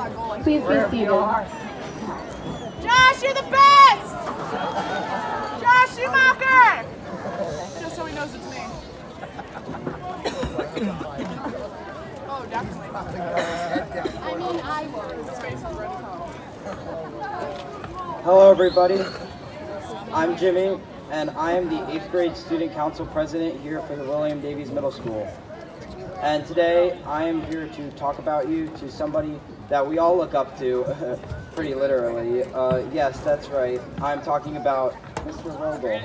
Please be seated. Josh, you're the best! Josh Schumacher! Just so he knows it's me. Oh, definitely. I mean, I was. His face is ready. Hello everybody, I'm Jimmy and I am the 8th grade student council president here for the William Davies Middle School. And today I am here to talk about you to somebody that we all look up to, pretty literally. Yes, that's right, I'm talking about Mr. Vogel.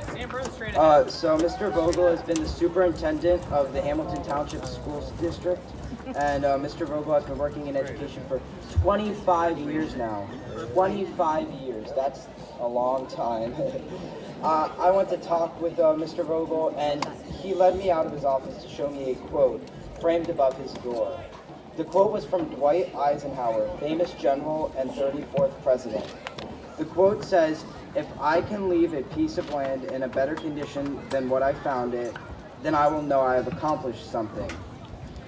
So Mr. Vogel has been the superintendent of the Hamilton Township Schools District, and Mr. Vogel has been working in education for 25 years now. 25 years, that's a long time. I went to talk with Mr. Vogel, and he led me out of his office to show me a quote framed above his door. The quote was from Dwight Eisenhower, famous general and 34th president. The quote says, "If I can leave a piece of land in a better condition than what I found it, then I will know I have accomplished something."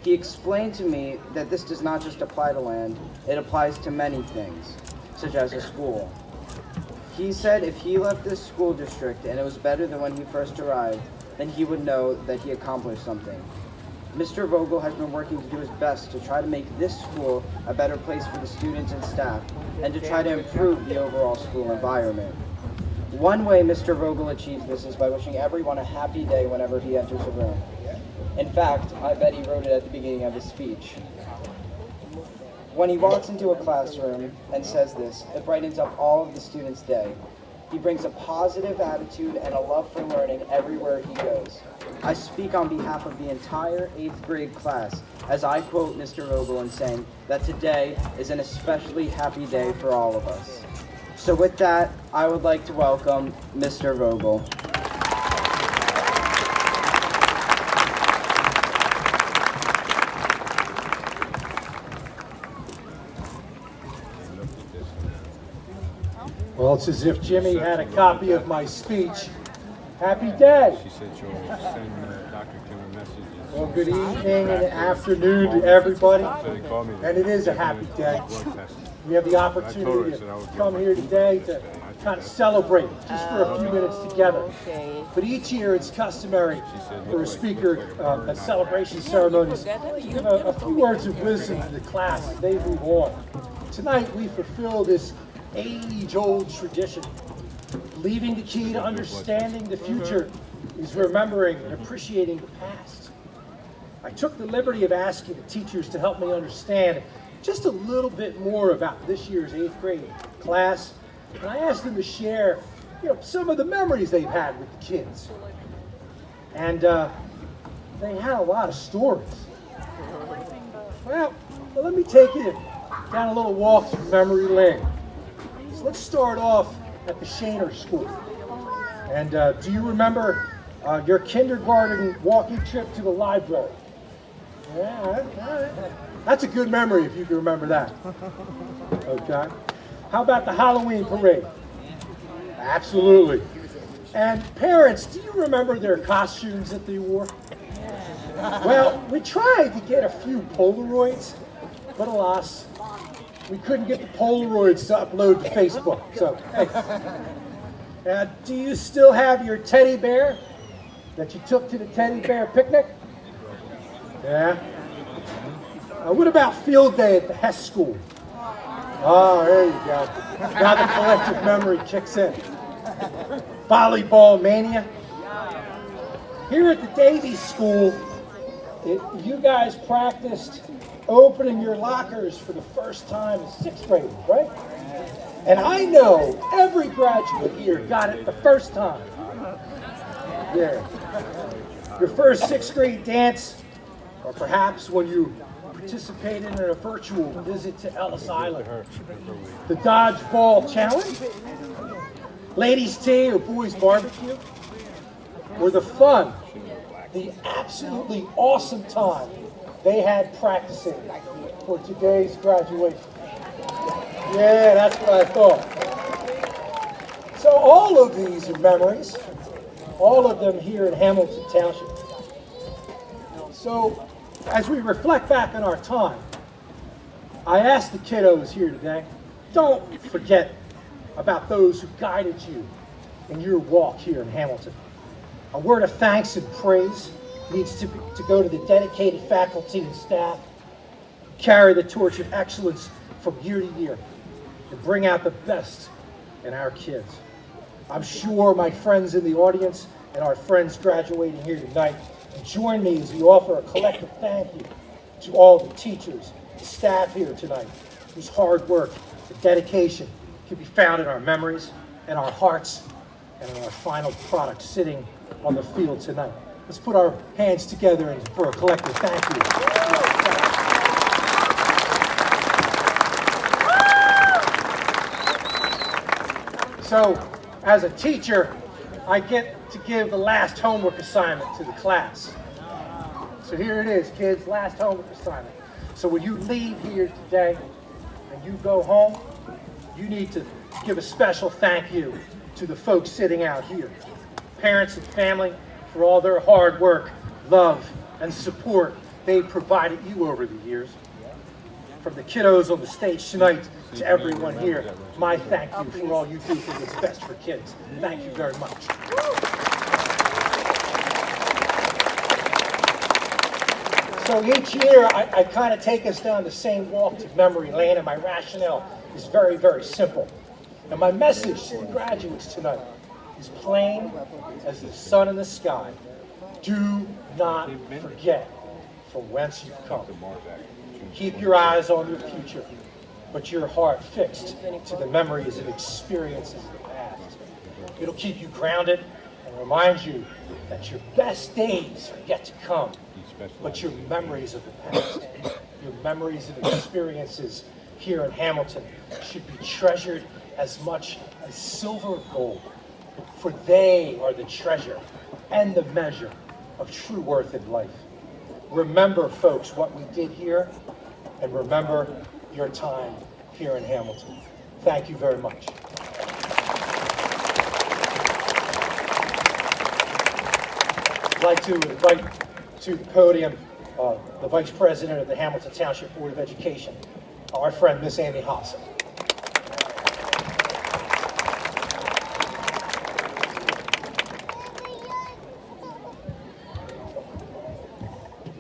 He explained to me that this does not just apply to land, it applies to many things, such as a school. He said if he left this school district and it was better than when he first arrived, then he would know that he accomplished something. Mr. Vogel has been working to do his best to try to make this school a better place for the students and staff, and to try to improve the overall school environment. One way Mr. Vogel achieves this is by wishing everyone a happy day whenever he enters a room. In fact, I bet he wrote it at the beginning of his speech. When he walks into a classroom and says this, it brightens up all of the students' day. He brings a positive attitude and a love for learning everywhere he goes. I speak on behalf of the entire 8th grade class as I quote Mr. Vogel in saying that today is an especially happy day for all of us. So with that, I would like to welcome Mr. Vogel. Well, it's as if Jimmy had a copy of my speech. Happy day. She said she'll send Dr. Kim a message. Well, good evening and afternoon to everybody. And it is a happy day. We have the opportunity to come here today to kind of celebrate just for a few minutes together. But each year it's customary for a speaker at celebration ceremonies to give a few words of wisdom to the class as they move on. Tonight we fulfill this age-old tradition. Believing the key to understanding the future is remembering and appreciating the past. I took the liberty of asking the teachers to help me understand just a little bit more about this year's 8th grade class, and I asked them to share, some of the memories they've had with the kids. And they had a lot of stories. Well, let me take you down a little walk through memory lane. So let's start off at the Shaner School. And do you remember your kindergarten walking trip to the library? Yeah, that's a good memory if you can remember that. Okay. How about the Halloween parade? Absolutely. And parents, do you remember their costumes that they wore? Well, we tried to get a few Polaroids, but alas, we couldn't get the Polaroids to upload to Facebook. So, hey. Do you still have your teddy bear that you took to the teddy bear picnic? Yeah. What about field day at the Hess School? Oh, there you go. Now the collective memory kicks in. Volleyball mania. Here at the Davies School, you guys practiced opening your lockers for the first time as 6th graders, right? And I know every graduate here got it the first time. Yeah. Your first 6th grade dance, or perhaps when you participated in a virtual visit to Ellis Island. The dodgeball challenge, ladies' tea or boys' barbecue, or the fun, the absolutely awesome time they had practicing for today's graduation. Yeah, that's what I thought. So all of these are memories, all of them here in Hamilton Township. So as we reflect back on our time, I asked the kiddos here today, don't forget about those who guided you in your walk here in Hamilton. A word of thanks and praise needs to go to the dedicated faculty and staff who carry the torch of excellence from year to year and bring out the best in our kids. I'm sure my friends in the audience and our friends graduating here tonight will join me as we offer a collective thank you to all the teachers, the staff here tonight, whose hard work and dedication can be found in our memories and our hearts and in our final product sitting on the field tonight. Let's put our hands together for a collective thank you. So, as a teacher, I get to give the last homework assignment to the class. So here it is, kids, last homework assignment. So when you leave here today and you go home, you need to give a special thank you to the folks sitting out here, parents and family, for all their hard work, love, and support they've provided you over the years. From the kiddos on the stage tonight to everyone here, my thank you for all you do for what's best for kids. Thank you very much. So each year, I kind of take us down the same walk to memory lane, and my rationale is very, very simple. And my message to the graduates tonight is plain as the sun in the sky. Do not forget from whence you've come. Keep your eyes on your future, but your heart fixed to the memories and experiences of the past. It'll keep you grounded and remind you that your best days are yet to come, but your memories of the past, your memories and experiences here in Hamilton should be treasured as much as silver or gold, for they are the treasure and the measure of true worth in life. Remember, folks, what we did here, and remember your time here in Hamilton. Thank you very much. I'd like to invite to the podium the Vice President of the Hamilton Township Board of Education, our friend, Miss Amy Hassel.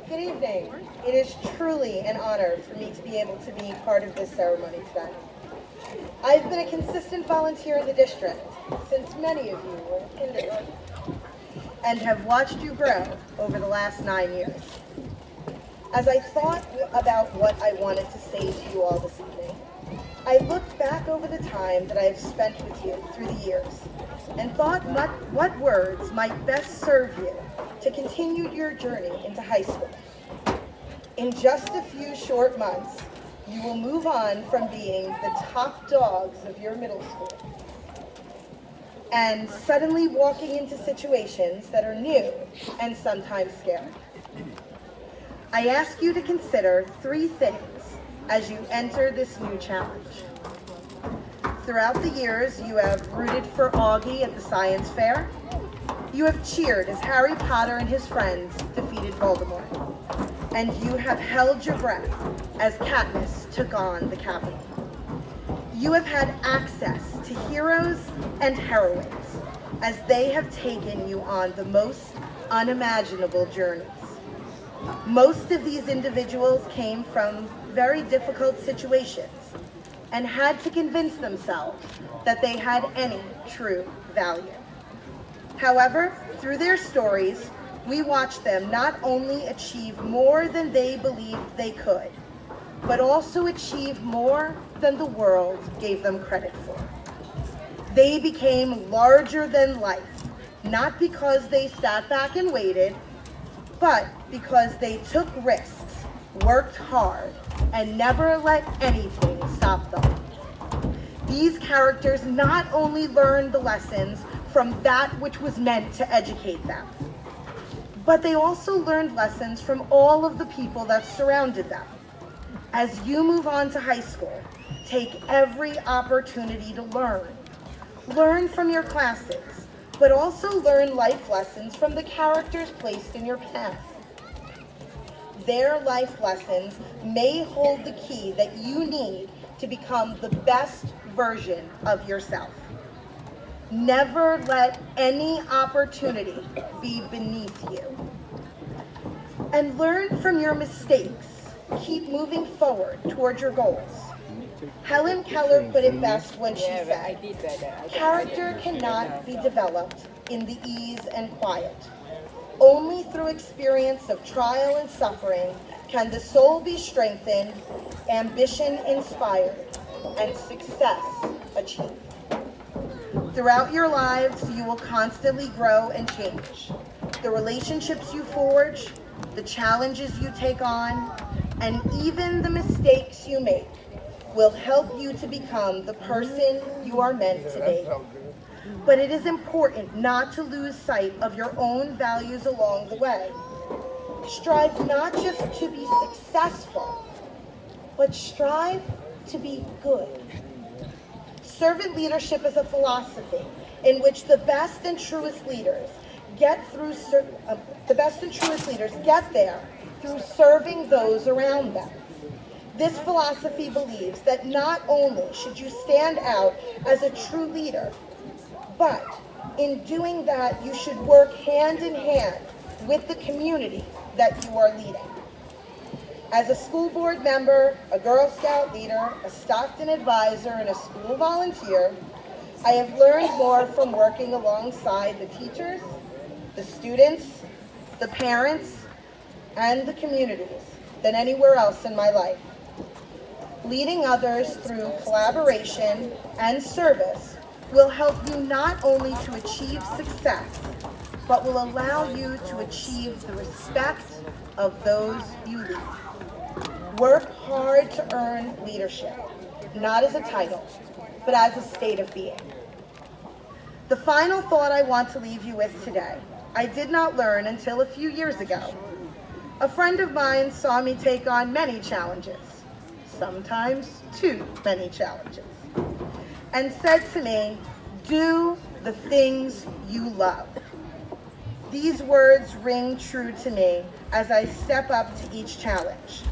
Good evening. It is truly an honor for me to be able to be part of this ceremony today. I've been a consistent volunteer in the district since many of you were in kindergarten and have watched you grow over the last 9 years. As I thought about what I wanted to say to you all this evening, I looked back over the time that I have spent with you through the years and thought what words might best serve you to continue your journey into high school. In just a few short months, you will move on from being the top dogs of your middle school and suddenly walking into situations that are new and sometimes scary. I ask you to consider 3 things as you enter this new challenge. Throughout the years, you have rooted for Augie at the science fair. You have cheered as Harry Potter and his friends defeated Voldemort. And you have held your breath as Katniss took on the Capitol. You have had access to heroes and heroines as they have taken you on the most unimaginable journeys. Most of these individuals came from very difficult situations and had to convince themselves that they had any true value. However, through their stories, we watched them not only achieve more than they believed they could, but also achieve more than the world gave them credit for. They became larger than life, not because they sat back and waited, but because they took risks, worked hard, and never let anything stop them. These characters not only learned the lessons from that which was meant to educate them, but they also learned lessons from all of the people that surrounded them. As you move on to high school, take every opportunity to learn. Learn from your classes, but also learn life lessons from the characters placed in your path. their life lessons may hold the key that you need to become the best version of yourself. Never let any opportunity be beneath you. And learn from your mistakes. Keep moving forward toward your goals. Helen Keller put it best when she said, "Character cannot be developed in the ease and quiet. Only through experience of trial and suffering can the soul be strengthened, ambition inspired, and success achieved." Throughout your lives, you will constantly grow and change. The relationships you forge, the challenges you take on, and even the mistakes you make will help you to become the person you are meant to be. But it is important not to lose sight of your own values along the way. Strive not just to be successful, but strive to be good. Servant leadership is a philosophy in which the best and truest leaders get there through serving those around them. This philosophy believes that not only should you stand out as a true leader, but in doing that, you should work hand in hand with the community that you are leading. As a school board member, a Girl Scout leader, a Stockton advisor, and a school volunteer, I have learned more from working alongside the teachers, the students, the parents, and the communities than anywhere else in my life. Leading others through collaboration and service will help you not only to achieve success, but will allow you to achieve the respect of those you lead. Work hard to earn leadership, not as a title, but as a state of being. The final thought I want to leave you with today, I did not learn until a few years ago. A friend of mine saw me take on many challenges, sometimes too many challenges, and said to me, "Do the things you love." These words ring true to me as I step up to each challenge.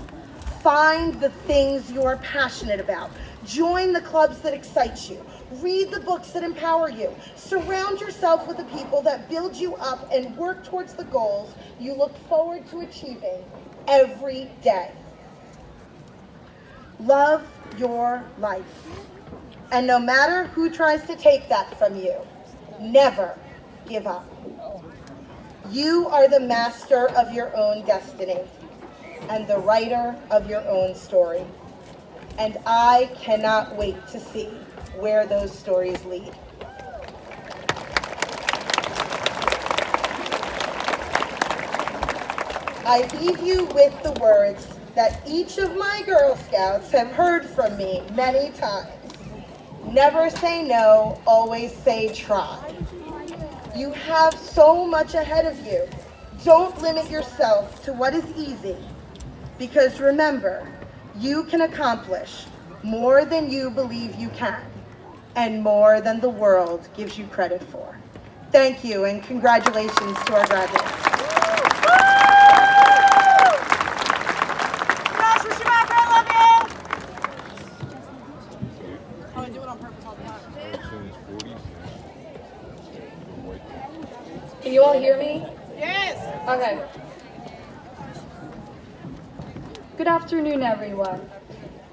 Find the things you are passionate about. Join the clubs that excite you. Read the books that empower you. Surround yourself with the people that build you up and work towards the goals you look forward to achieving every day. Love your life. And no matter who tries to take that from you, never give up. You are the master of your own destiny and the writer of your own story. And I cannot wait to see where those stories lead. I leave you with the words that each of my Girl Scouts have heard from me many times. Never say no, always say try. You have so much ahead of you. Don't limit yourself to what is easy, because remember, you can accomplish more than you believe you can, and more than the world gives you credit for. Thank you, and congratulations to our graduates. Can you all hear me? Yes. Okay. Good afternoon, everyone.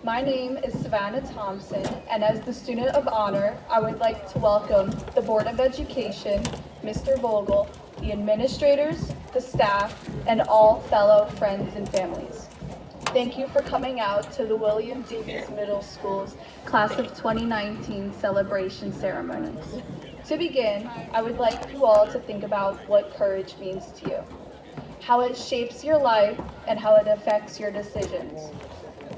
My name is Savannah Thompson, and as the student of honor, I would like to welcome the Board of Education, Mr. Vogel, the administrators, the staff, and all fellow friends and families. Thank you for coming out to the William Davies Middle School's Class of 2019 celebration ceremony. To begin, I would like you all to think about what courage means to you, how it shapes your life, and how it affects your decisions.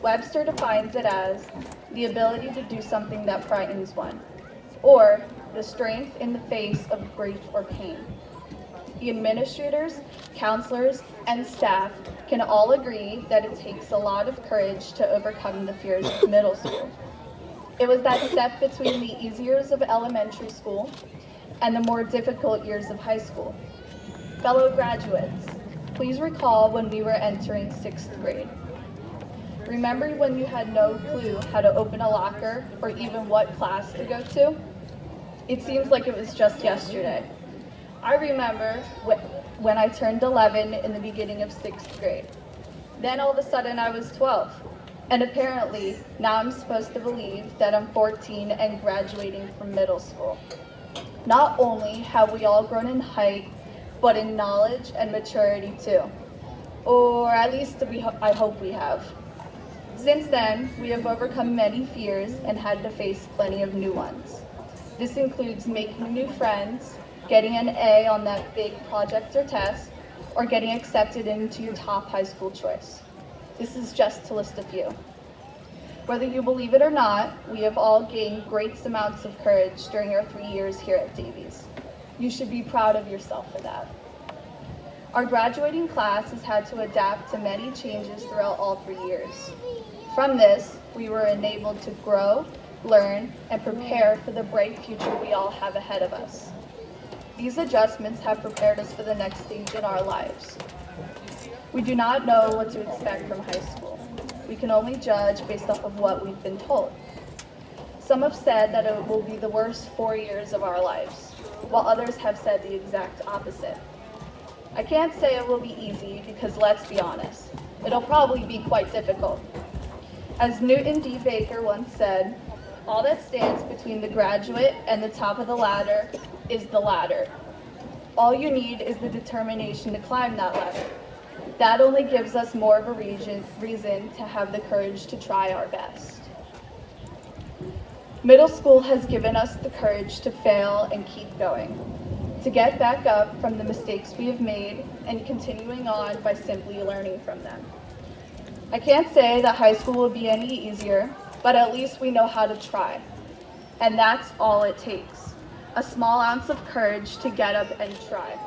Webster defines it as the ability to do something that frightens one, or the strength in the face of grief or pain. The administrators, counselors, and staff can all agree that it takes a lot of courage to overcome the fears of middle school. It was that step between the easy years of elementary school and the more difficult years of high school. Fellow graduates, Please recall when we were entering 6th grade. Remember when you had no clue how to open a locker or even what class to go to? It seems like it was just yesterday. I remember when I turned 11 in the beginning of 6th grade. Then all of a sudden I was 12. And apparently now I'm supposed to believe that I'm 14 and graduating from middle school. Not only have we all grown in height, but in knowledge and maturity too. Or at least I hope we have. Since then, we have overcome many fears and had to face plenty of new ones. This includes making new friends, getting an A on that big project or test, or getting accepted into your top high school choice. This is just to list a few. Whether you believe it or not, we have all gained great amounts of courage during our 3 years here at Davies. You should be proud of yourself for that. Our graduating class has had to adapt to many changes throughout all 3 years. From this, we were enabled to grow, learn, and prepare for the bright future we all have ahead of us. These adjustments have prepared us for the next stage in our lives. We do not know what to expect from high school. We can only judge based off of what we've been told. Some have said that it will be the worst 4 years of our lives, while others have said the exact opposite. I can't say it will be easy because let's be honest, it'll probably be quite difficult. As Newton D. Baker once said, all that stands between the graduate and the top of the ladder is the ladder. All you need is the determination to climb that ladder. That only gives us more of a reason to have the courage to try our best. Middle school has given us the courage to fail and keep going, to get back up from the mistakes we have made and continuing on by simply learning from them. I can't say that high school will be any easier, but at least we know how to try. And that's all it takes. A small ounce of courage to get up and try.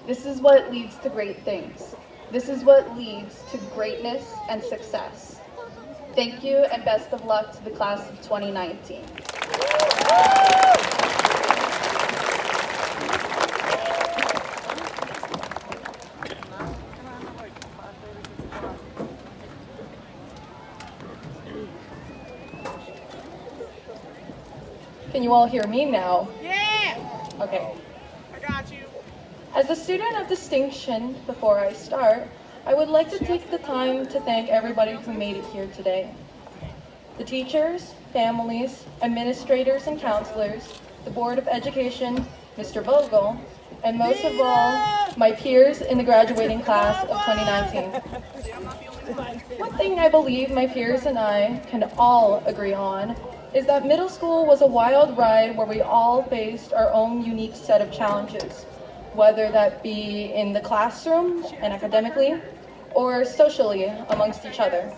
This is what leads to great things. This is what leads to greatness and success. Thank you and best of luck to the class of 2019. Can you all hear me now? Yeah! Okay. I got you. As a student of distinction, before I start, I would like to take the time to thank everybody who made it here today. The teachers, families, administrators and counselors, the Board of Education, Mr. Vogel, and most of all, my peers in the graduating class of 2019. One thing I believe my peers and I can all agree on is that middle school was a wild ride where we all faced our own unique set of challenges, whether that be in the classroom and academically, or socially amongst each other.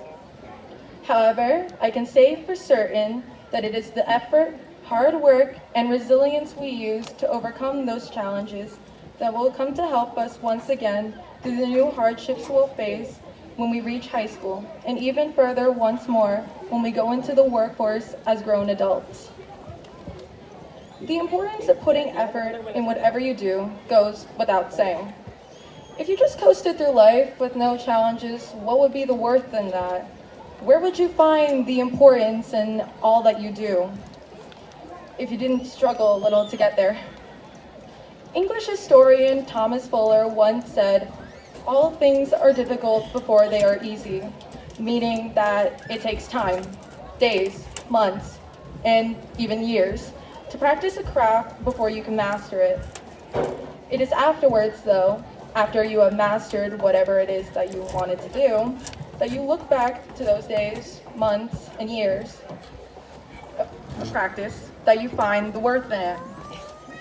However, I can say for certain that it is the effort, hard work, and resilience we use to overcome those challenges that will come to help us once again through the new hardships we'll face when we reach high school, and even further once more when we go into the workforce as grown adults. The importance of putting effort in whatever you do goes without saying. If you just coasted through life with no challenges, what would be the worth in that? Where would you find the importance in all that you do if you didn't struggle a little to get there? English historian Thomas Fuller once said, "All things are difficult before they are easy," meaning that it takes time, days, months, and even years to practice a craft before you can master it. It is afterwards, though, after you have mastered whatever it is that you wanted to do, that you look back to those days, months, and years of practice that you find the worth in it.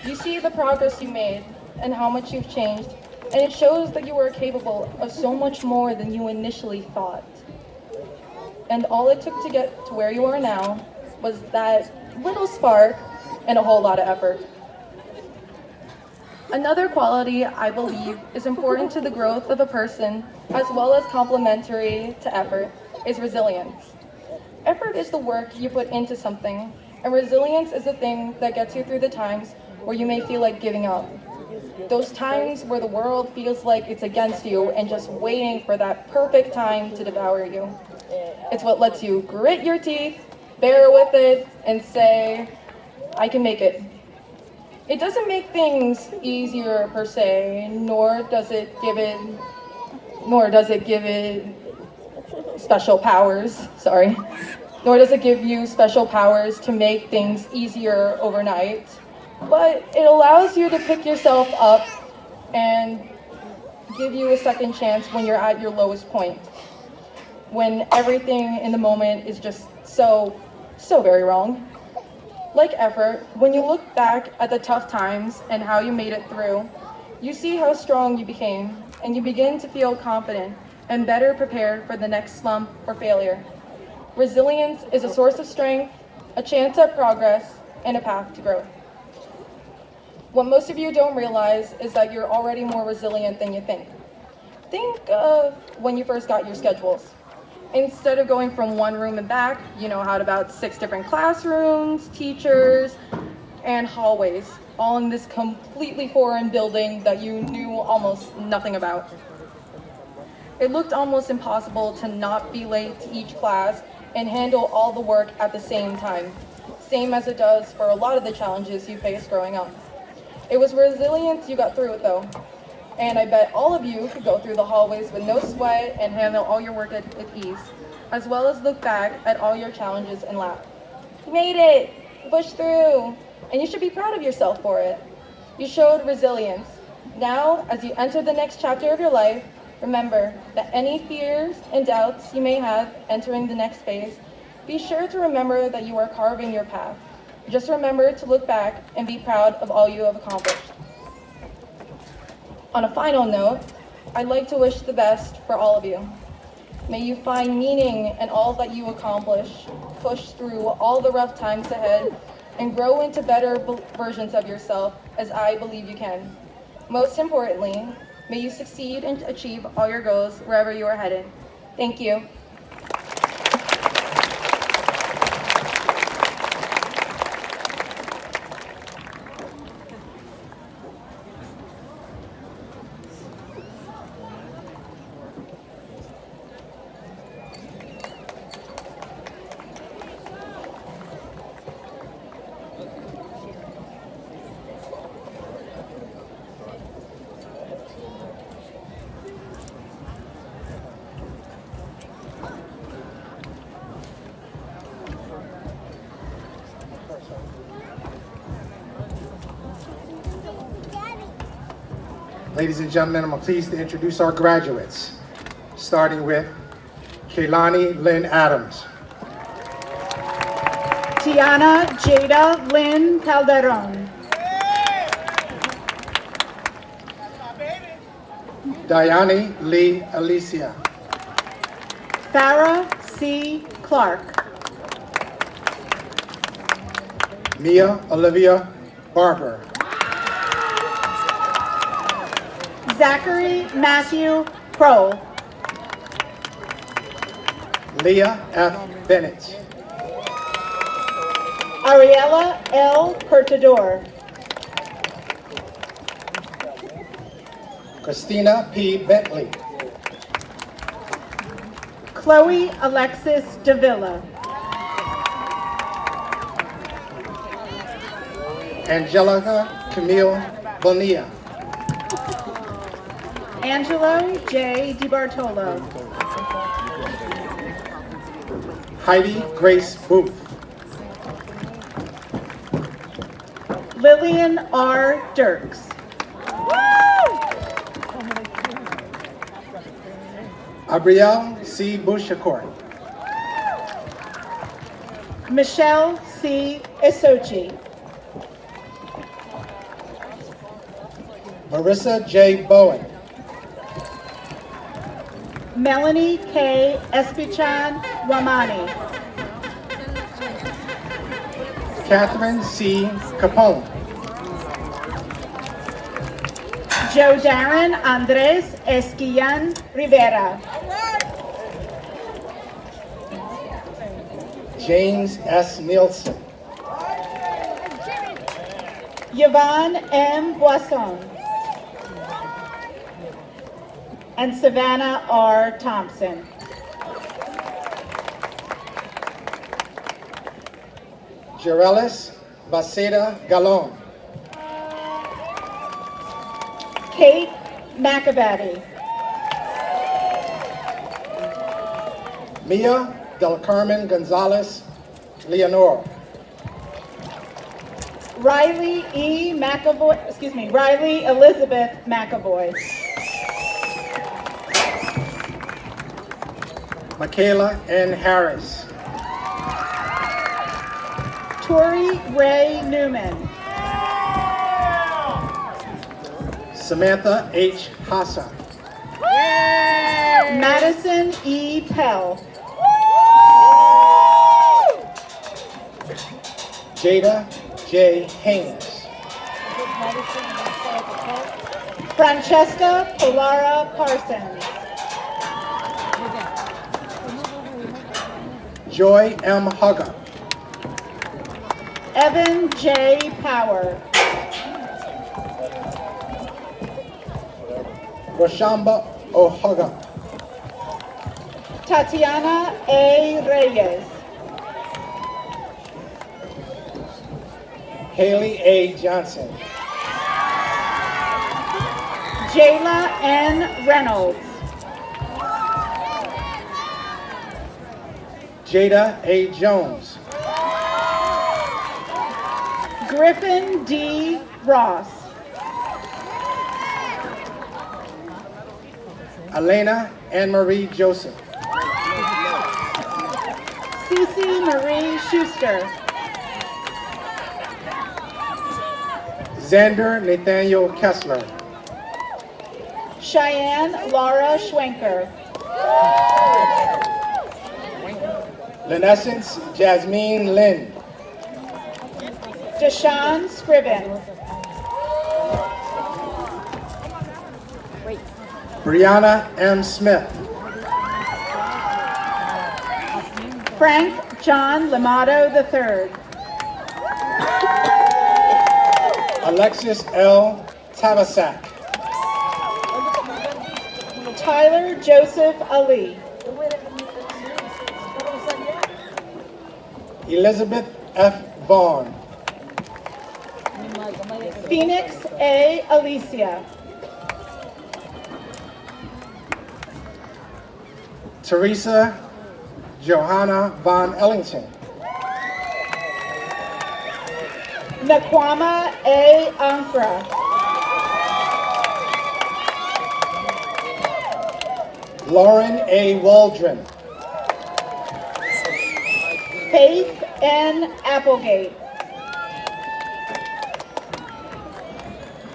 You see the progress you made and how much you've changed, and it shows that you are capable of so much more than you initially thought. And all it took to get to where you are now was that little spark and a whole lot of effort. Another quality I believe is important to the growth of a person, as well as complementary to effort, is resilience. Effort is the work you put into something, and resilience is the thing that gets you through the times where you may feel like giving up. Those times where the world feels like it's against you and just waiting for that perfect time to devour you. It's what lets you grit your teeth, bear with it, and say, I can make it. It doesn't make things easier per se, nor does it give it special powers, nor does it give you special powers to make things easier overnight, but it allows you to pick yourself up and give you a second chance when you're at your lowest point, when everything in the moment is just so very wrong. Like effort, when you look back at the tough times and how you made it through, you see how strong you became, and you begin to feel confident and better prepared for the next slump or failure. Resilience is a source of strength, a chance at progress, and a path to growth. What most of you don't realize is that you're already more resilient than you think. Think of when you first got your schedules. Instead of going from one room and back, you now had about 6 different classrooms, teachers, and hallways, all in this completely foreign building that you knew almost nothing about. It looked almost impossible to not be late to each class and handle all the work at the same time, same as it does for a lot of the challenges you faced growing up. It was resilience you got through it though, and I bet all of you could go through the hallways with no sweat and handle all your work with ease, as well as look back at all your challenges and laugh. You made it! You pushed through! And you should be proud of yourself for it. You showed resilience. Now, as you enter the next chapter of your life, remember that any fears and doubts you may have entering the next phase, be sure to remember that you are carving your path. Just remember to look back and be proud of all you have accomplished. On a final note, I'd like to wish the best for all of you. May you find meaning in all that you accomplish, push through all the rough times ahead, and grow into better versions of yourself, as I believe you can. Most importantly, may you succeed and achieve all your goals wherever you are headed. Thank you. Ladies and gentlemen, I'm pleased to introduce our graduates, starting with Kaylani Lynn Adams. Tiana Jada Lynn Calderon. Diane Lee Alicia. Farah C. Clark. Mia Olivia Barber. Zachary Matthew Kroll. Leah F. Bennett. Ariella L. Curtador. Christina P. Bentley. Chloe Alexis Davila. Angelica Camille Bonilla. Angelo J. DiBartolo. Heidi Grace Booth. Lillian R. Dirks. Abrielle C. Bushacourt. Michelle C. Isochi. Marissa J. Bowen. Melanie K. Espichan Wamani. Catherine C. Capone. Joe Darren Andres Esquillan Rivera. James S. Nielsen. Yvonne M. Boisson. and Savannah R. Thompson. Jerelis Vaceda Galon. Kate McAbaddy. Mia Del Carmen Gonzalez Leonor. Riley Elizabeth McAvoy. Michaela N. Harris. Tori Ray Newman. Samantha H. Hassa. Madison E. Pell. Jada J. Haynes. Francesca Polara Parsons. Joy M. Hugger. Evan J. Power. Rashamba O'Hugger. Tatiana A. Reyes. Haley A. Johnson. Jayla N. Reynolds. Jada A. Jones. Griffin D. Ross. Elena Anne Marie Joseph. Cece Marie Schuster. Xander Nathaniel Kessler. Cheyenne Laura Schwenker. Lenescence Jasmine Lynn. Deshawn Scriven. Brianna M. Smith. Frank John Lamato III. Alexis L. Tabasak. Tyler Joseph Ali. Elizabeth F. Vaughn. Phoenix A. Alicia. Teresa Johanna Von Ellington. Naquama A. Ankra. Lauren A. Waldron. Faith N. Applegate.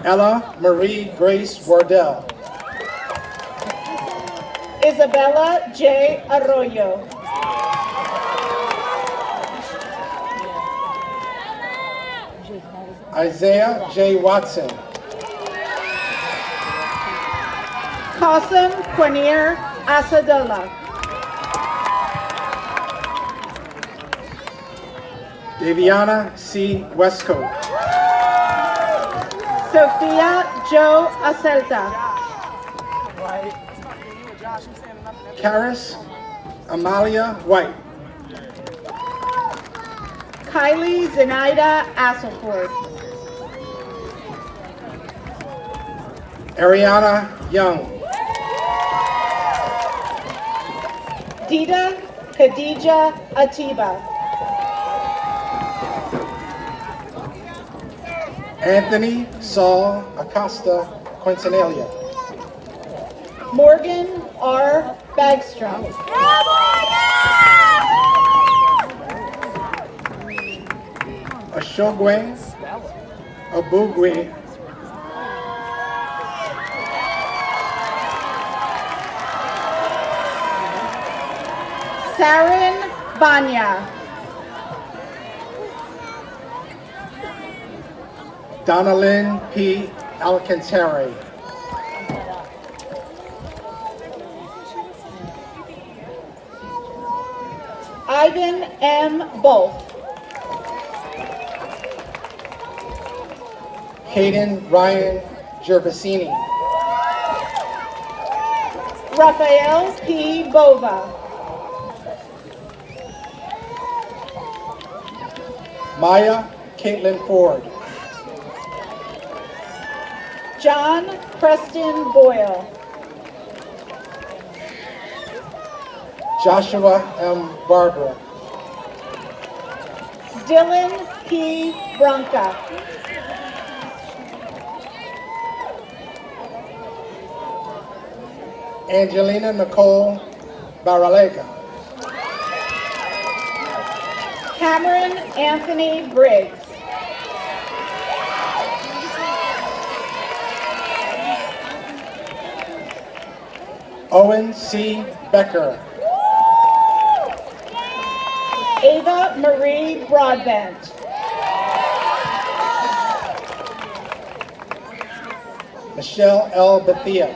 Ella Marie Grace Wardell. Isabella J. Arroyo. Isaiah J. Watson. Qasim Quanir Asadullah. Daviana C. Westcote. Sophia Jo Acelta. Karis Amalia White. Kylie Zenaida Asselford. Ariana Young. Dita Khadija Atiba. Anthony Saul Acosta Quintanilla. Morgan R. Bagstrom. Ashogwe Abugwe. Sarin Banya. Donalyn P. Alcantara. Ivan M. Bolf. Caden Ryan Gervasini. Rafael P. Bova. Maya Caitlin Ford. John Preston Boyle. Joshua M. Barbara. Dylan P. Branca. Angelina Nicole Baralega. Cameron Anthony Briggs. Owen C. Becker. Ava Marie Broadbent. Michelle L. Bethia.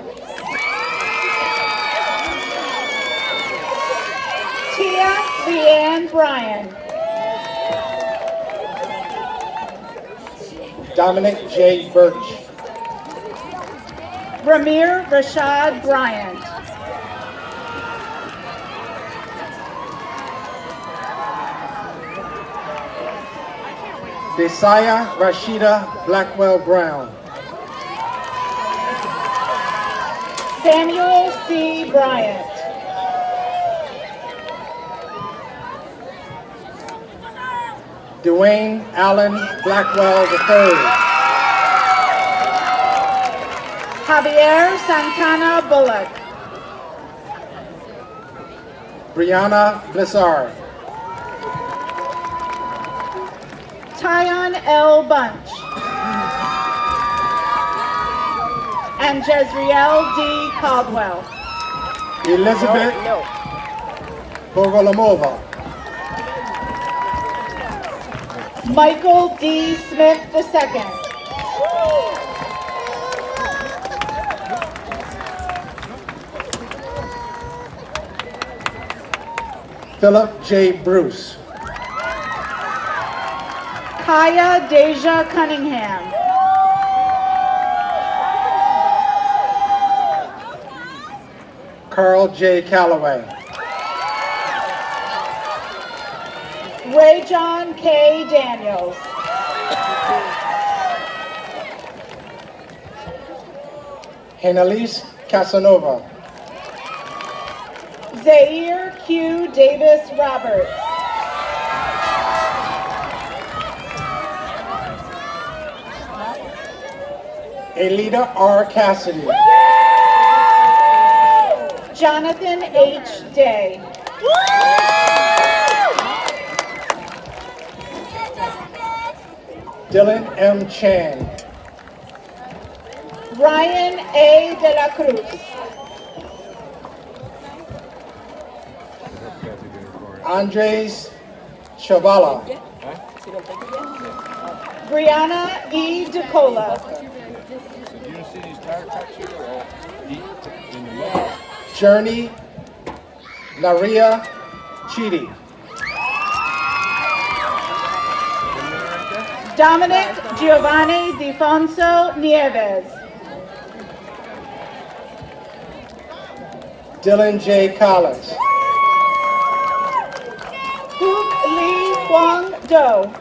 Tia Leanne Bryan. Dominic J. Birch. Ramir Rashad Bryant. Desaya Rashida Blackwell Brown. Samuel C. Bryant. Dwayne Allen Blackwell III. Javier Santana Bullock. Brianna Blissard. Tyon L. Bunch. And Jezreel D. Caldwell. Elizabeth Bogolomova. Michael D. Smith II. Philip J. Bruce. Kaya Deja Cunningham. Carl J. Calloway. Ray John K. Daniels. Henalise Casanova. Zaire Q. Davis Roberts. Elita R. Cassidy. Jonathan H. Day. Dylan M. Chan. Ryan A. De La Cruz. Andres Chavala. Brianna E. DeCola. You don't see these tire tracks here all deep in the mud? Journey Naria Chidi. Dominic Giovanni Defonso Nieves. Dylan J. Collins. Hook Lee Huang Do.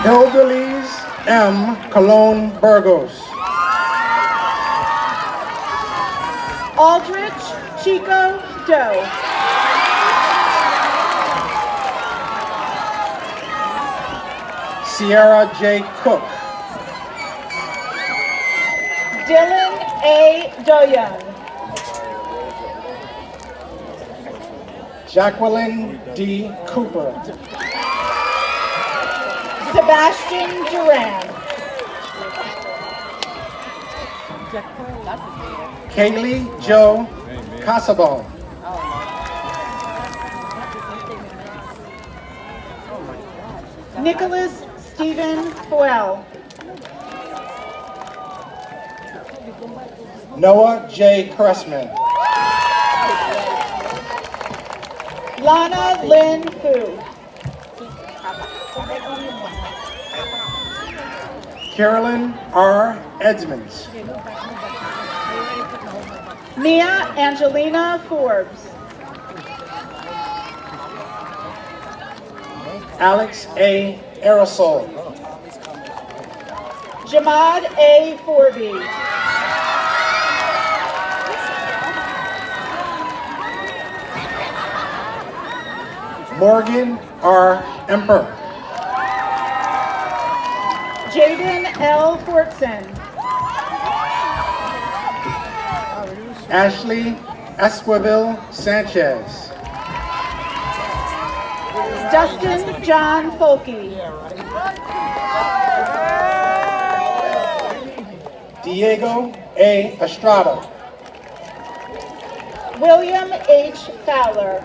Hildelise M. Cologne Burgos. Aldrich Chico Doe. Sierra J. Cook. Dylan A. Doyoung. Jacqueline D. Cooper. Sebastian Duran. Kaylee Joe Casabon. Nicholas Stephen Fuel. Noah J. Cressman. Lana Lynn Fu. Carolyn R. Edmonds. Mia Angelina Forbes. Alex A. Aerosol. Jamad A. Forby. Morgan R. Emper. Jaden L. Fortson. Ashley Esquivel Sanchez. Dustin John Folke. Diego A. Estrada. William H. Fowler.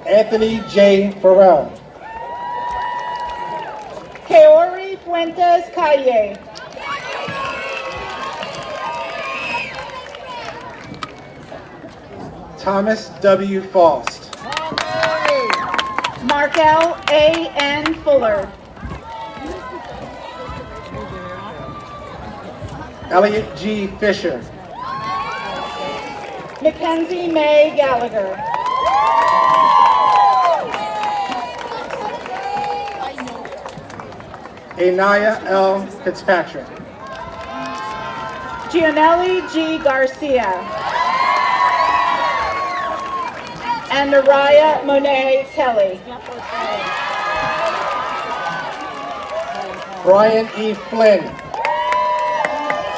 Anthony J. Farrell. Keori Fuentes Calle. Thomas W. Faust. Markel A. N. Fuller. Elliot G. Fisher. Mackenzie May Gallagher. Anaya L. Fitzpatrick. Gianelli G. Garcia. And Mariah Monet Kelly. Brian E. Flynn.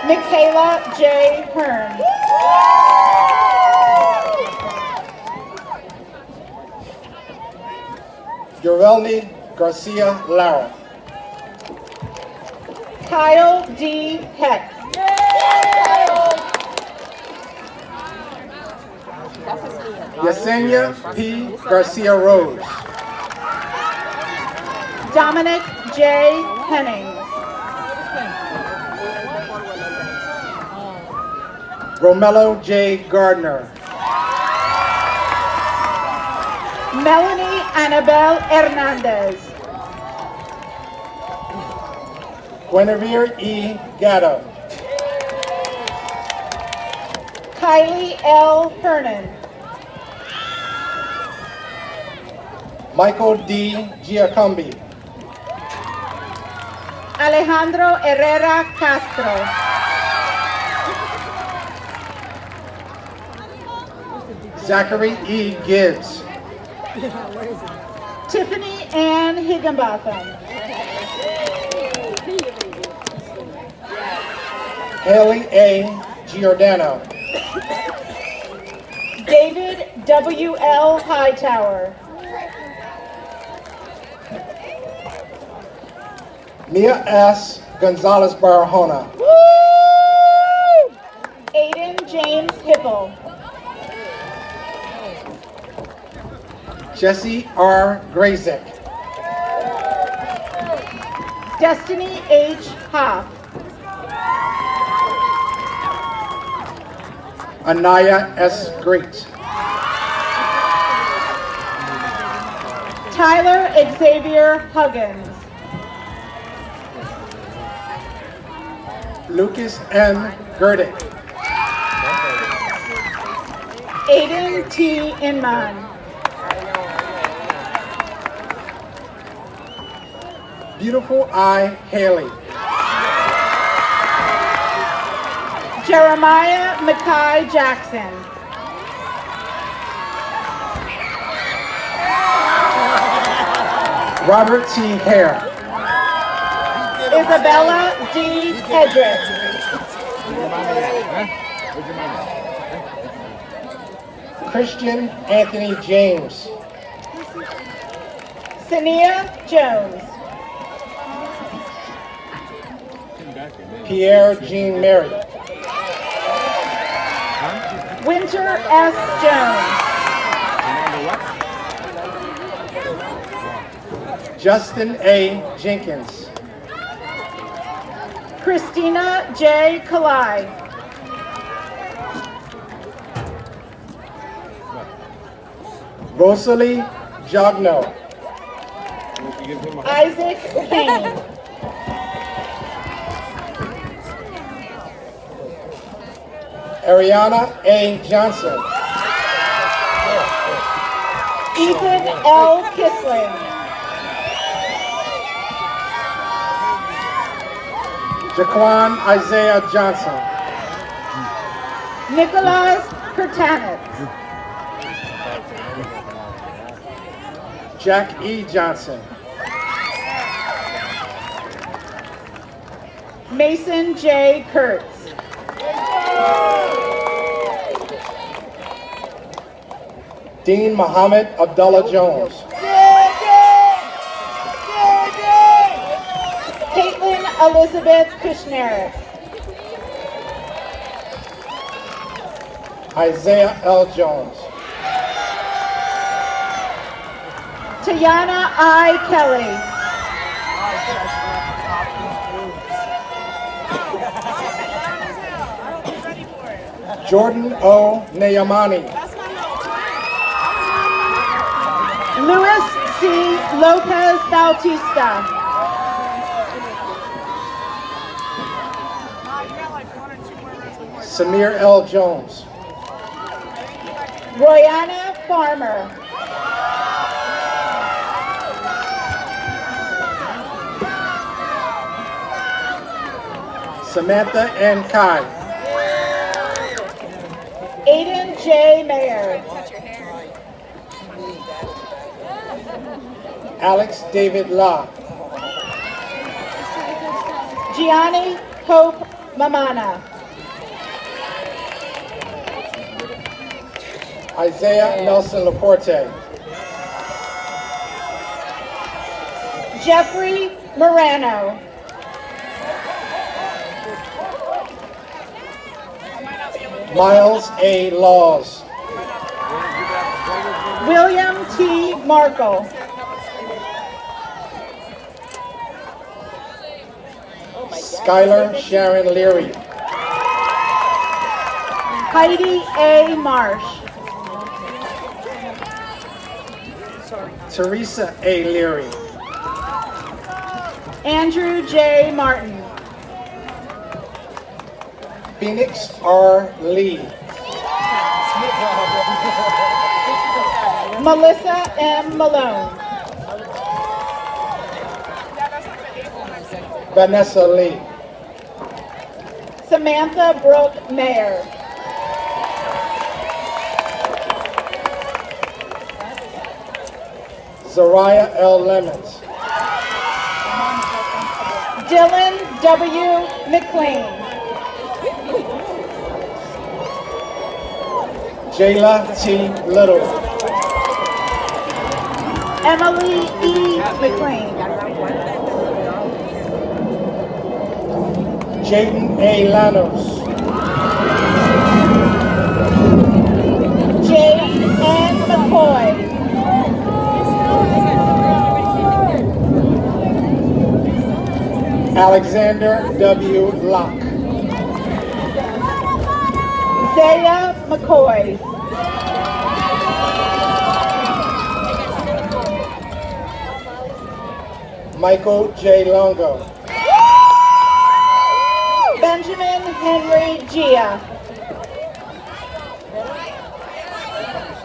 Michaela J. Hearn. Yorelni Garcia Lara. Kyle D. Heck. Yesenia P. Garcia Rose. Dominic J. Hennings. Romello J. Gardner. Melanie Annabelle Hernandez. Guinevere E. Gatto. Kylie L. Hernan. Michael D. Giacombi. Alejandro Herrera Castro. Zachary E. Gibbs. Tiffany Ann Higginbotham. Haley A. Giordano. David W. L. Hightower. Mia S. Gonzalez Barahona. Aiden James Hipple. Jesse R. Grazik. Destiny H. Hoff. Anaya S. Great. Tyler Xavier Huggins. Lucas M. Gerdick. Aiden T. Inman. Beautiful I. Haley. Jeremiah Mackay Jackson. Robert T. Hare. Isabella D. Hedrick. Christian Anthony James. Sania Jones. Pierre Jean Mary. Winter S. Jones. Justin A. Jenkins. Christina J. Kalai. Rosalie Jogno. You give him a Isaac Kane. Ariana A. Johnson. Ethan L. Kisling. Jaquan Isaiah Johnson. Nicholas Kurtanitz. Jack E. Johnson. Mason J. Kurtz. Dean Muhammad Abdullah Jones. Caitlin Elizabeth Kushner. Isaiah L. Jones. Tayana I. Kelly. Jordan O. Nayamani. Luis C. Lopez Bautista. Samir L. Jones. Royana Farmer. Samantha N. Kai. Aiden J. Mayer. Alex David La. Gianni Hope Mamana. Isaiah Nelson Laporte. Jeffrey Morano. Miles A. Laws. William T. Markle. Skylar Sharon Leary. Heidi A. Marsh. Teresa A. Leary. Andrew J. Martin. Phoenix R. Lee. Melissa M. Malone. Vanessa Lee. Samantha Brooke Mayer. Zariah L. Lemons. Dylan W. McLean. Jayla T. Little. Emily E. McLean. Jaden A. Lanos. Jade N. McCoy. Alexander W. Locke. Zaya McCoy. Michael J. Longo. Benjamin Henry Gia.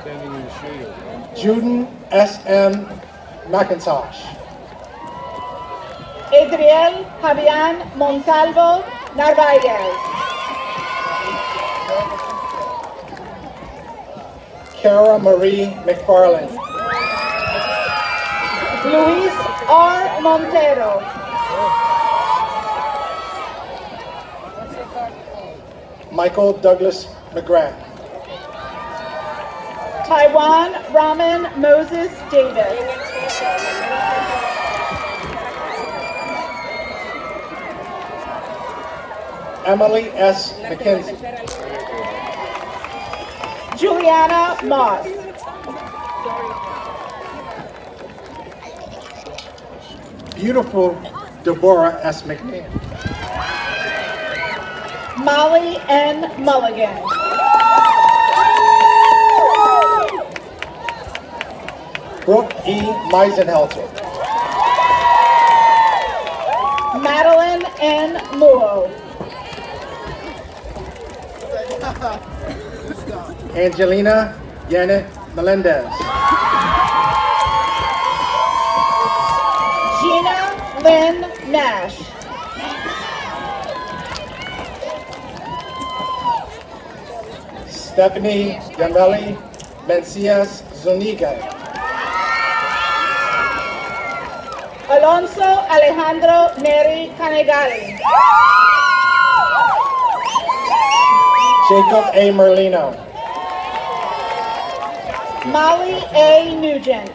standing in the shade. Juden S. M. McIntosh. Adriel Javian Montalvo Narvaez. Kara Marie McFarland. Luis R. Montero. Michael Douglas McGrath. Taiwan Raman Moses Davis. Emily S. McKenzie. Juliana Moss. Beautiful Deborah S. McMahon. Molly N. Mulligan. Brooke E. Meisenhelter. Madeline N. Muo. Angelina Janet Melendez. Gina Lynn Nash. Stephanie Yameli Mencias Zuniga. Alonso Alejandro Neri Canegali. Jacob A. Merlino. Molly A. Nugent.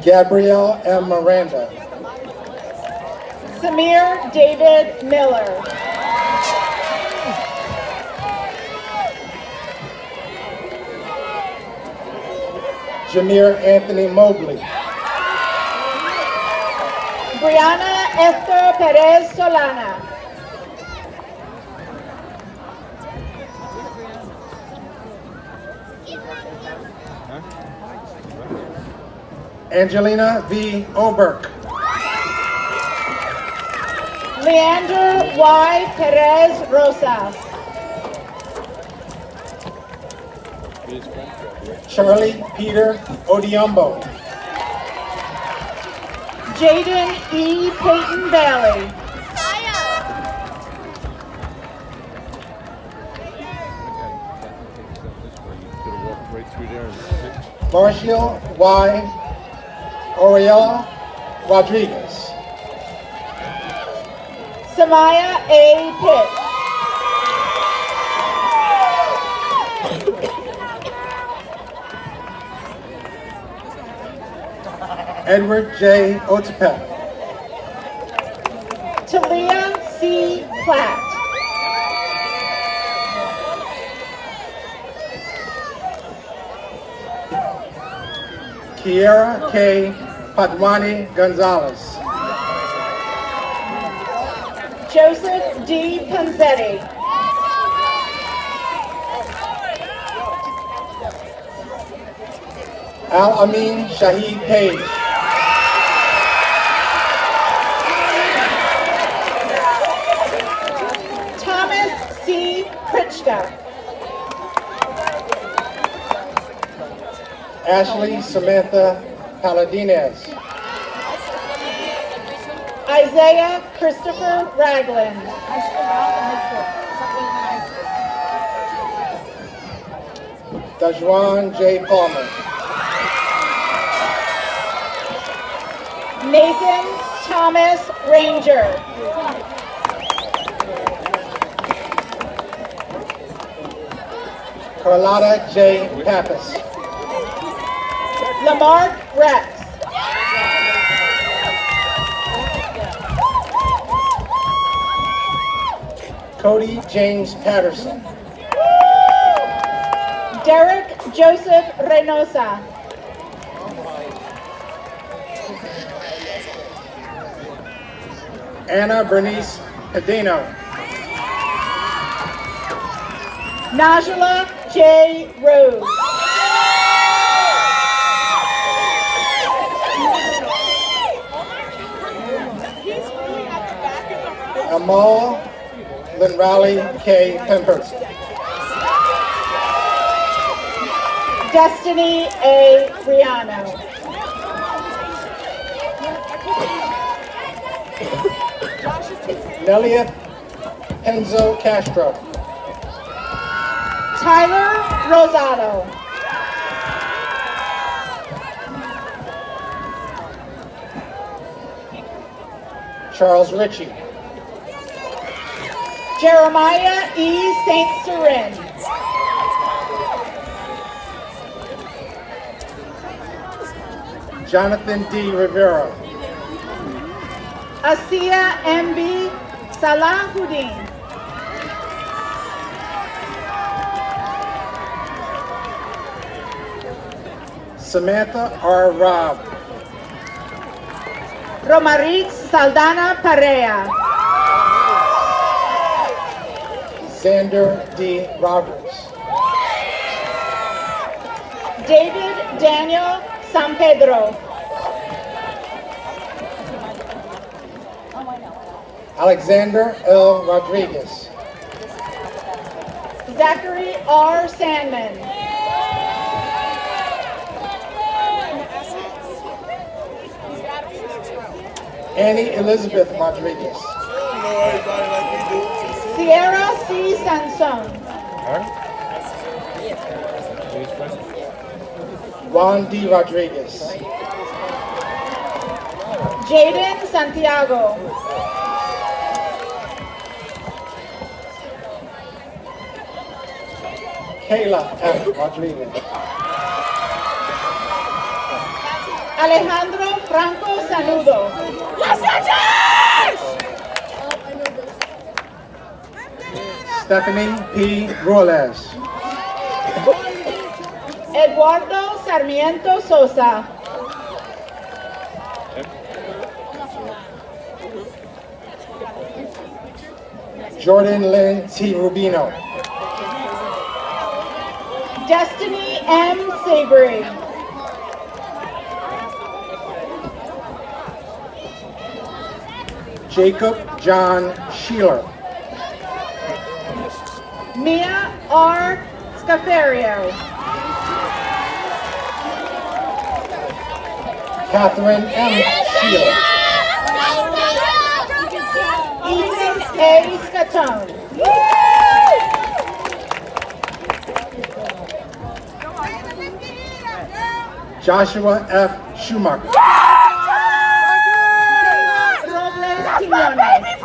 Gabrielle M. Miranda. Samir David Miller. Jameer Anthony Mobley. Brianna Esther Perez Solana. Angelina V. Oberk. Leander Y. Perez Rosas. Charlie Peter Odiumbo. Jaden E. Peyton Bailey. Marshall Y. Oriella Rodriguez. Samaya A. Pitt. Edward J. Otepet. Talia C. Platt. Kiera K. Padwani Gonzalez. Joseph D. Panzetti. Al-Amin Shahid Page. Thomas C. Pritchka. Ashley Samantha Paladinez. Isaiah Christopher Ragland. Dajuan J. Palmer. Nathan Thomas Ranger. Carlotta J. Pappas. Lamarck Rex. Cody James Patterson. Derek Joseph Reynosa. Anna Bernice Pedino. Najla J. Rose. Amal Linrally K. Pimpers. Destiny A. Riano. Nelia Enzo Castro. Tyler Rosado. Charles Ritchie. Jeremiah E. St. Cyrin. Jonathan D. Rivera. Asiya M.B. Salahuddin. Samantha R. Robb. Romaric Saldana Perea. Xander D. Roberts. David Daniel San Pedro. Alexander L. Rodriguez. Zachary R. Sandman. Annie Elizabeth Rodriguez. Sierra C. Sanson. Juan D. Rodriguez. Jaden Santiago. Kayla F. Rodriguez. Alejandro Franco Sanudo. Stephanie P. Ruelas. Eduardo Sarmiento Sosa. Jordan Lynn T. Rubino. Destiny M. Sabry. Jacob John Sheeler. Mia R. Scafario. Catherine M. Sheeler. Ethan A. Scatone. Joshua F. Schumacher. Robles Quiñones.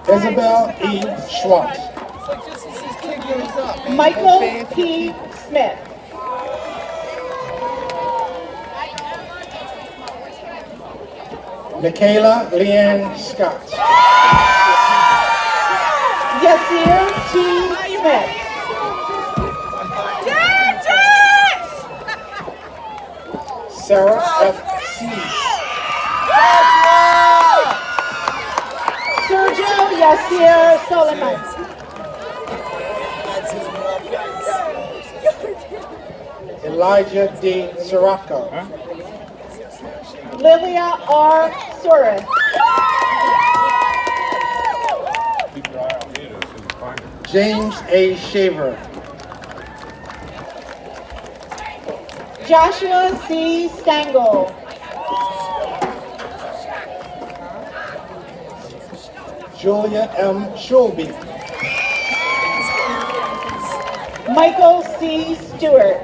Isabel E. Schwartz. Michael P. Smith. Michaela Leanne Scott. Yasir T. Smith. Sarah F. Seas. Sergio Yasir Soliman. Elijah D. Sirocco. Lilia R. Suarez. Keep your eye on me, though, so you find it. James A. Shaver. Joshua C. Stangl. Julia M. Schulbe. Michael C. Stewart.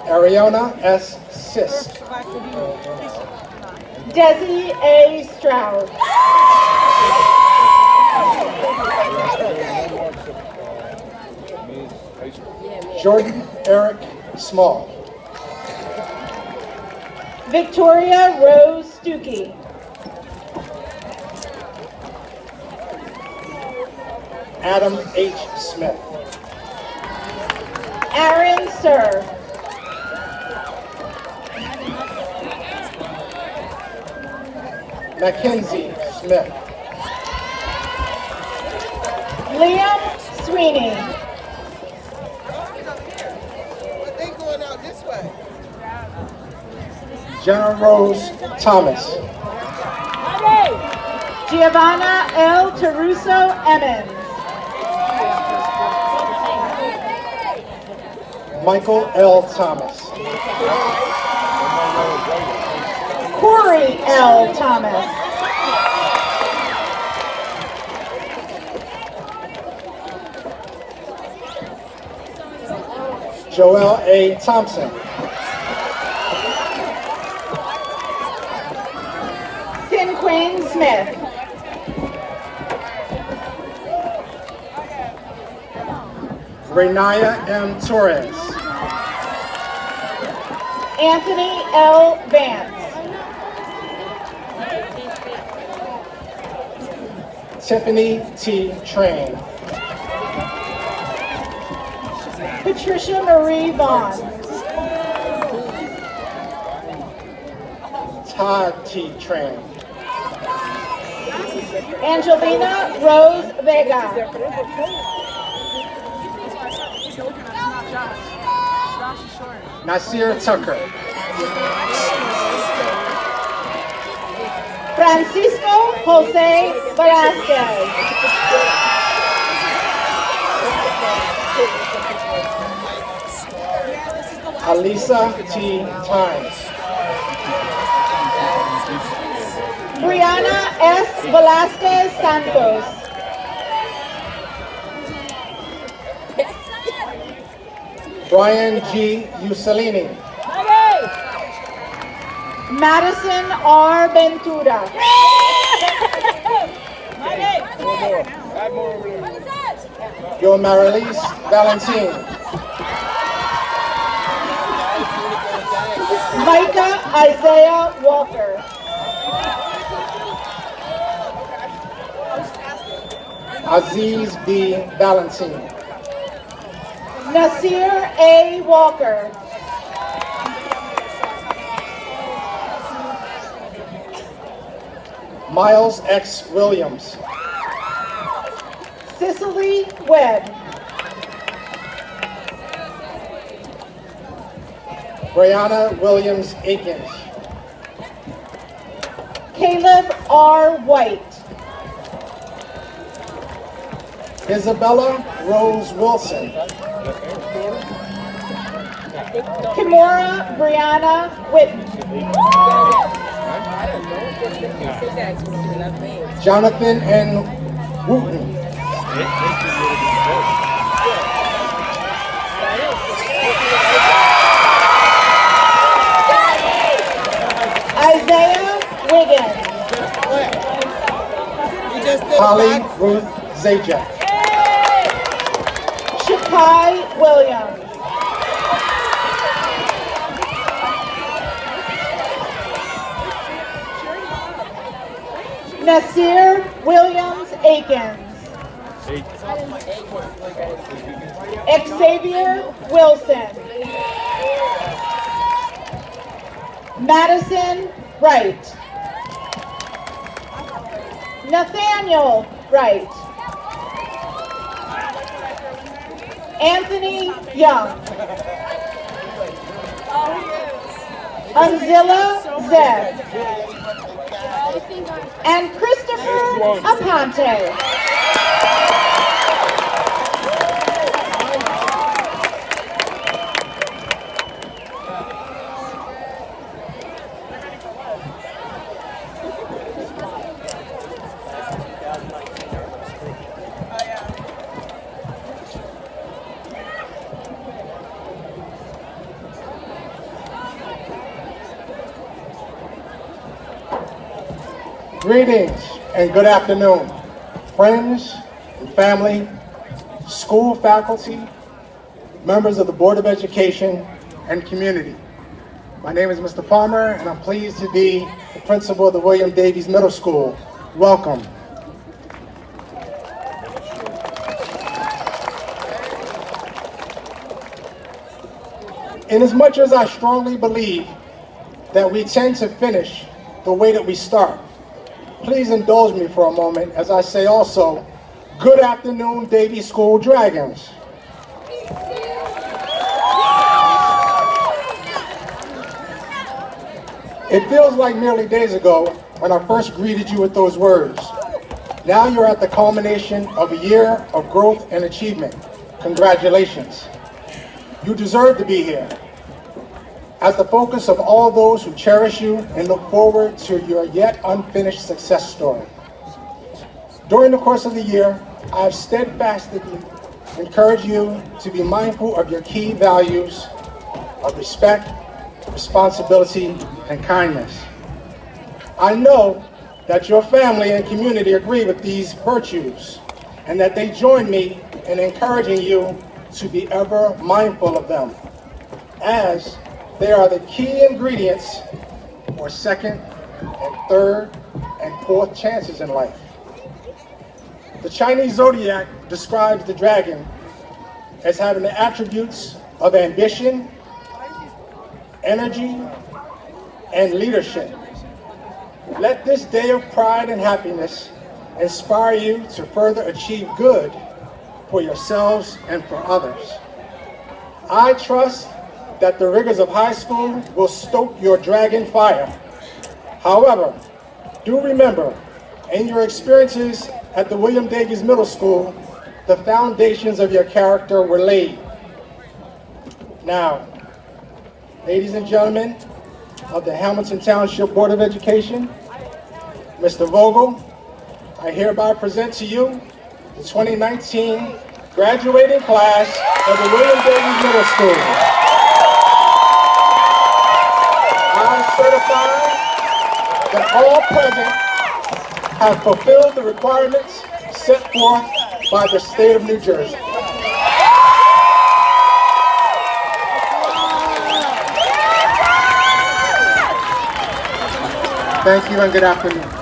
Ariana S. Sisk. Desi A. Stroud. Jordan Eric Small. Victoria Rose Stuckey. Adam H. Smith. Aaron Sir. Mackenzie Smith. Liam Sweeney. Jenna Rose Thomas. Giovanna L. Taruso Emmons. Michael L. Thomas. Corey L. Thomas. Joel A. Thompson. Quinn Smith. Renaya M. Torres. Anthony L. Vance. Tiffany T. Train. Patricia Marie Vaughn. Todd T. Train. Angelina Rose Vega. Nasir Tucker. Francisco Jose Velasquez. Alisa T. Times. Brianna S. Velasquez Santos. Brian G. Usalini. Madison R. Ventura. Add more over there. Yo Marilis Valentine. Micah Isaiah Walker. Aziz B. Valentine. Nasir A. Walker. Miles X. Williams. Cicely Webb. Brianna Williams Akins. Caleb R. White. Isabella Rose Wilson. Kimora Brianna Whitten. Jonathan N. Wooten. Isaiah Wiggins. Holly Ruth Zajac. Shakai Williams. Nasir Williams Akins. Xavier Wilson. Madison Wright. Nathaniel Wright. Anthony Young. Unzilla Zeb. And Christopher Aponte. Greetings and good afternoon, friends and family, school faculty, members of the Board of Education, and community. My name is Mr. Palmer, and I'm pleased to be the principal of the William Davies Middle School. Welcome. Inasmuch as I strongly believe that we tend to finish the way that we start, please indulge me for a moment as I say also, good afternoon, Davies School Dragons. It feels like merely days ago when I first greeted you with those words. Now you're at the culmination of a year of growth and achievement. Congratulations. You deserve to be here. As the focus of all those who cherish you and look forward to your yet unfinished success story. During the course of the year, I have steadfastly encouraged you to be mindful of your key values of respect, responsibility, and kindness. I know that your family and community agree with these virtues and that they join me in encouraging you to be ever mindful of them, as they are the key ingredients for second and third and fourth chances in life. The Chinese zodiac describes the dragon as having the attributes of ambition, energy, and leadership. Let this day of pride and happiness inspire you to further achieve good for yourselves and for others. I trust that the rigors of high school will stoke your dragon fire. However, do remember, in your experiences at the William Davies Middle School, the foundations of your character were laid. Now, ladies and gentlemen of the Hamilton Township Board of Education, Mr. Vogel, I hereby present to you the 2019 graduating class of the William Davies Middle School. I certify that all present have fulfilled the requirements set forth by the state of New Jersey. Thank you and good afternoon.